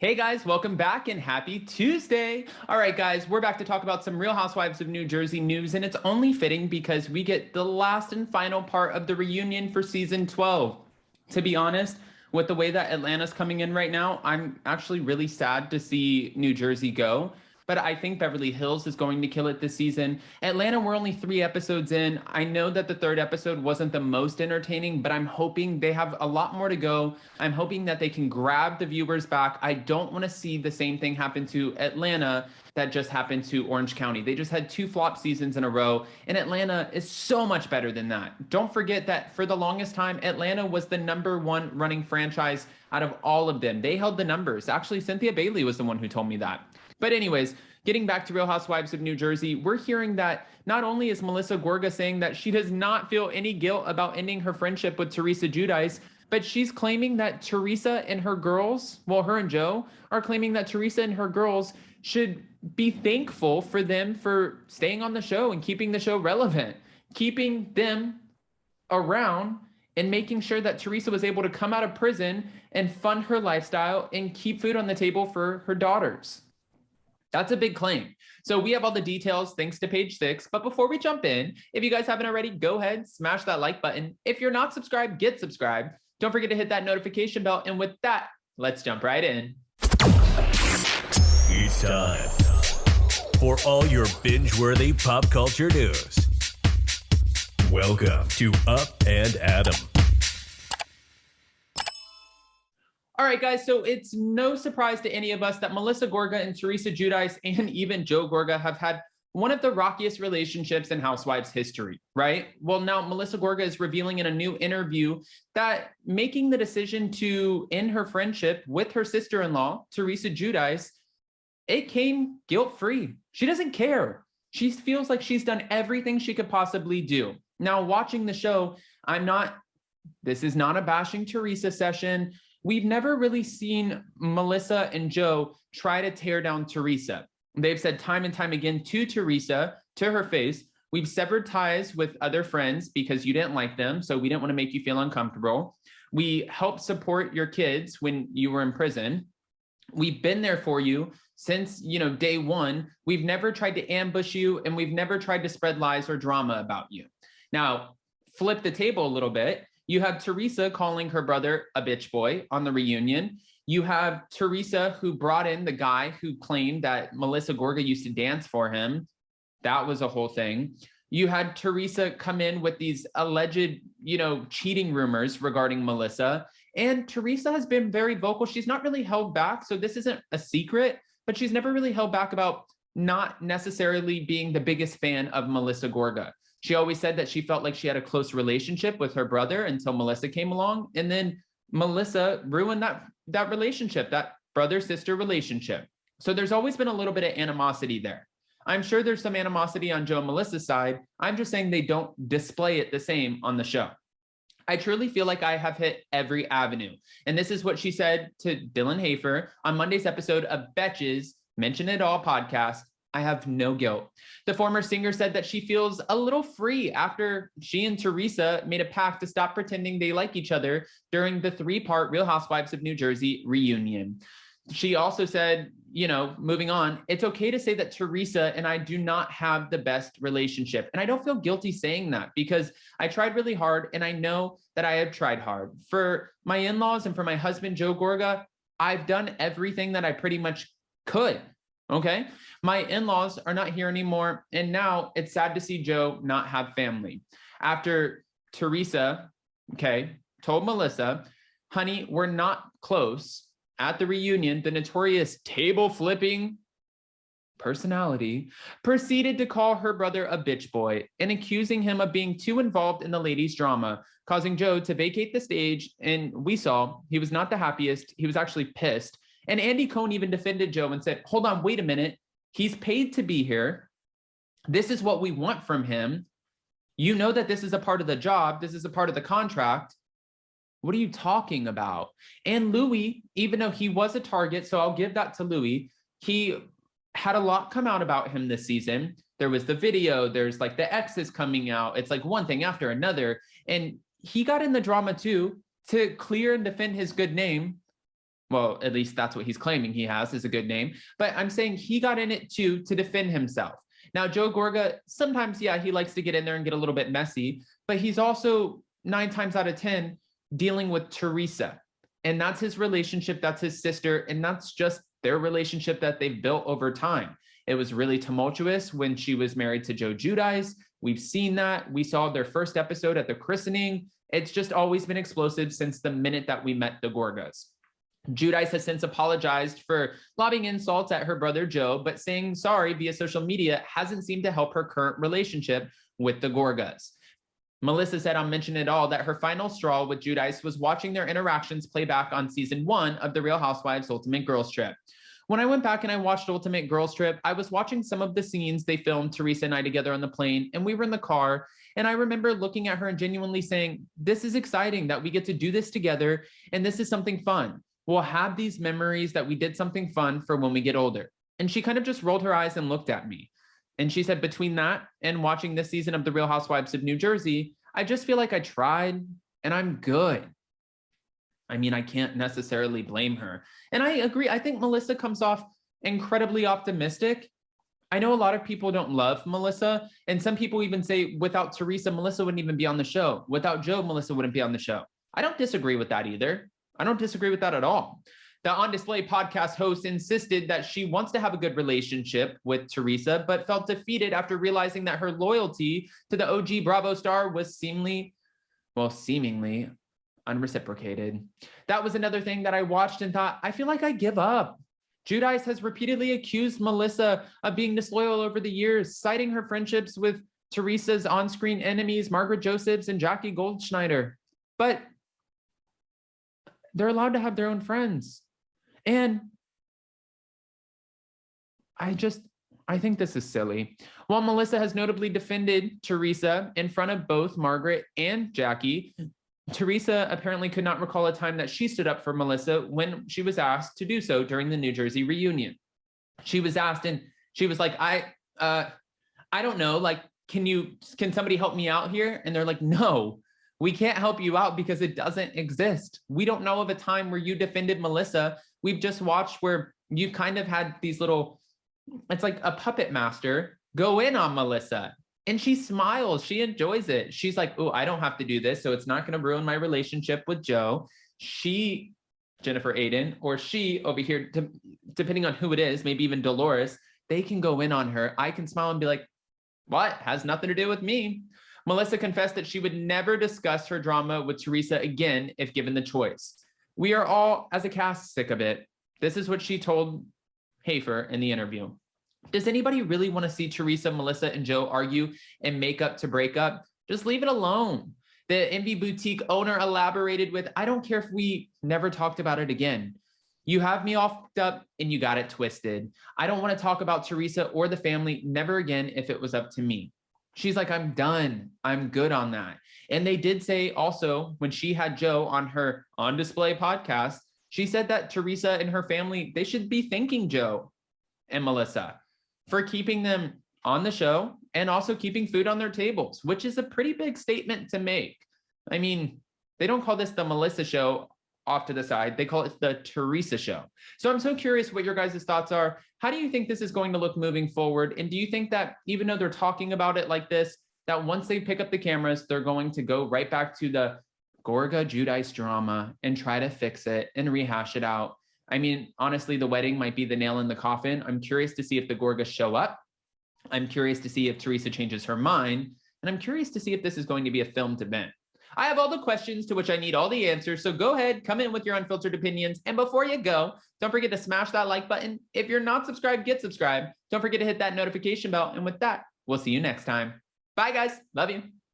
Hey guys, welcome back and happy Tuesday. All right, guys, we're back to talk about some Real Housewives of New Jersey news, and it's only fitting because we get the last and final part of the reunion for season 12. To be honest, with the way that Atlanta's coming in right now, I'm actually really sad to see New Jersey go. But I think Beverly Hills is going to kill it this season. Atlanta, we're only 3 episodes in. I know that the third episode wasn't the most entertaining, but I'm hoping they have a lot more to go. I'm hoping that they can grab the viewers back. I don't want to see the same thing happen to Atlanta that just happened to Orange County. They just had 2 flop seasons in a row, and Atlanta is so much better than that. Don't forget that for the longest time, Atlanta was the #1 running franchise out of all of them. They held the numbers. Actually, Cynthia Bailey was the one who told me that. But anyways, getting back to Real Housewives of New Jersey, we're hearing that not only is Melissa Gorga saying that she does not feel any guilt about ending her friendship with Teresa Giudice, but she's claiming that Teresa and her girls, well, her and Joe, are claiming that Teresa and her girls should be thankful for them for staying on the show and keeping the show relevant, keeping them around and making sure that Teresa was able to come out of prison and fund her lifestyle and keep food on the table for her daughters. That's a big claim. So we have all the details thanks to page 6. But before we jump in, if you guys haven't already, go ahead, smash that like button. If you're not subscribed, get subscribed. Don't forget to hit that notification bell. And with that, let's jump right in. It's time for all your binge-worthy pop culture news. Welcome to Up and Adam. All right, guys, so it's no surprise to any of us that Melissa Gorga and Teresa Giudice and even Joe Gorga have had one of the rockiest relationships in Housewives history, right? Well, now Melissa Gorga is revealing in a new interview that making the decision to end her friendship with her sister-in-law, Teresa Giudice, it came guilt-free. She doesn't care. She feels like she's done everything she could possibly do. Now, watching the show, this is not a bashing Teresa session. We've never really seen Melissa and Joe try to tear down Teresa. They've said time and time again to Teresa, to her face, we've severed ties with other friends because you didn't like them, so we didn't want to make you feel uncomfortable. We helped support your kids when you were in prison. We've been there for you since, day one. We've never tried to ambush you, and we've never tried to spread lies or drama about you. Now, flip the table a little bit. You have Teresa calling her brother a bitch boy on the reunion. You have Teresa who brought in the guy who claimed that Melissa Gorga used to dance for him. That was a whole thing. You had Teresa come in with these alleged, cheating rumors regarding Melissa. And Teresa has been very vocal. She's not really held back. So this isn't a secret, but she's never really held back about not necessarily being the biggest fan of Melissa Gorga. She always said that she felt like she had a close relationship with her brother until Melissa came along. And then Melissa ruined that relationship, that brother-sister relationship. So there's always been a little bit of animosity there. I'm sure there's some animosity on Joe and Melissa's side. I'm just saying they don't display it the same on the show. I truly feel like I have hit every avenue. And this is what she said to Dylan Hafer on Monday's episode of Betches, Mention It All podcast. I have no guilt. The former singer said that she feels a little free after she and Teresa made a pact to stop pretending they like each other during the 3-part Real Housewives of New Jersey reunion. She also said, moving on, it's okay to say that Teresa and I do not have the best relationship. And I don't feel guilty saying that because I tried really hard and I know that I have tried hard. For my in-laws and for my husband, Joe Gorga, I've done everything that I pretty much could. Okay. My in-laws are not here anymore. And now it's sad to see Joe not have family. After Teresa, told Melissa, honey, we're not close. At the reunion, the notorious table flipping personality proceeded to call her brother a bitch boy and accusing him of being too involved in the ladies' drama, causing Joe to vacate the stage. And we saw he was not the happiest. He was actually pissed. And Andy Cohen even defended Joe and said, hold on, wait a minute. He's paid to be here. This is what we want from him. You know that this is a part of the job. This is a part of the contract. What are you talking about? And Louis, even though he was a target, so I'll give that to Louis, he had a lot come out about him this season. There was the video, there's like the exes coming out. It's like one thing after another. And he got in the drama too to clear and defend his good name Well, at least that's what he's claiming he has, is a good name. But I'm saying he got in it too to defend himself. Now, Joe Gorga, sometimes, yeah, he likes to get in there and get a little bit messy, but he's also 9 times out of 10 dealing with Teresa. And that's his relationship, that's his sister, and that's just their relationship that they've built over time. It was really tumultuous when she was married to Joe Giudice. We've seen that. We saw their first episode at the christening. It's just always been explosive since the minute that we met the Gorgas. Giudice has since apologized for lobbing insults at her brother Joe, but saying sorry via social media hasn't seemed to help her current relationship with the Gorgas. Melissa said on Mention It All that her final straw with Giudice was watching their interactions play back on season 1 of The Real Housewives Ultimate Girls Trip. When I went back and I watched Ultimate Girls Trip, I was watching some of the scenes they filmed Teresa and I together on the plane, and we were in the car, and I remember looking at her and genuinely saying, this is exciting that we get to do this together, and this is something fun. We'll have these memories that we did something fun for when we get older. And she kind of just rolled her eyes and looked at me. And she said, between that and watching this season of The Real Housewives of New Jersey, I just feel like I tried and I'm good. I mean, I can't necessarily blame her. And I agree. I think Melissa comes off incredibly optimistic. I know a lot of people don't love Melissa. And some people even say without Teresa, Melissa wouldn't even be on the show. Without Joe, Melissa wouldn't be on the show. I don't disagree with that either. I don't disagree with that at all. The On Display podcast host insisted that she wants to have a good relationship with Teresa, but felt defeated after realizing that her loyalty to the OG Bravo star was seemingly unreciprocated. That was another thing that I watched and thought, I feel like I give up. Giudice has repeatedly accused Melissa of being disloyal over the years, citing her friendships with Teresa's on-screen enemies, Margaret Josephs and Jackie Goldschneider. But they're allowed to have their own friends. And I think this is silly. While Melissa has notably defended Teresa in front of both Margaret and Jackie, Teresa apparently could not recall a time that she stood up for Melissa when she was asked to do so during the New Jersey reunion. She was asked and she was like, I don't know, like, can somebody help me out here? And they're like, no. We can't help you out because it doesn't exist. We don't know of a time where you defended Melissa. We've just watched where you've kind of had these little, it's like a puppet master go in on Melissa. And she smiles, she enjoys it. She's like, oh, I don't have to do this, so it's not going to ruin my relationship with Joe. She, Jennifer Aiden, or she over here, depending on who it is, maybe even Dolores, they can go in on her. I can smile and be like, what? Has nothing to do with me. Melissa confessed that she would never discuss her drama with Teresa again if given the choice. We are all, as a cast, sick of it. This is what she told Hafer in the interview. Does anybody really want to see Teresa, Melissa, and Joe argue and make up to break up? Just leave it alone. The Envy Boutique owner elaborated with, I don't care if we never talked about it again. You have me all fucked up and you got it twisted. I don't want to talk about Teresa or the family, never again if it was up to me. She's like, I'm done. I'm good on that. And they did say also, when she had Joe on her On Display podcast, she said that Teresa and her family, they should be thanking Joe and Melissa for keeping them on the show and also keeping food on their tables, which is a pretty big statement to make. I mean, they don't call this the Melissa show off to the side. They call it the Teresa show. So I'm so curious what your guys' thoughts are. How do you think this is going to look moving forward? And do you think that even though they're talking about it like this, that once they pick up the cameras, they're going to go right back to the Gorga Giudice drama and try to fix it and rehash it out? I mean, honestly, the wedding might be the nail in the coffin. I'm curious to see if the Gorgas show up. I'm curious to see if Teresa changes her mind. And I'm curious to see if this is going to be a filmed event. I have all the questions to which I need all the answers. So go ahead, come in with your unfiltered opinions. And before you go, don't forget to smash that like button. If you're not subscribed, get subscribed. Don't forget to hit that notification bell. And with that, we'll see you next time. Bye, guys. Love you.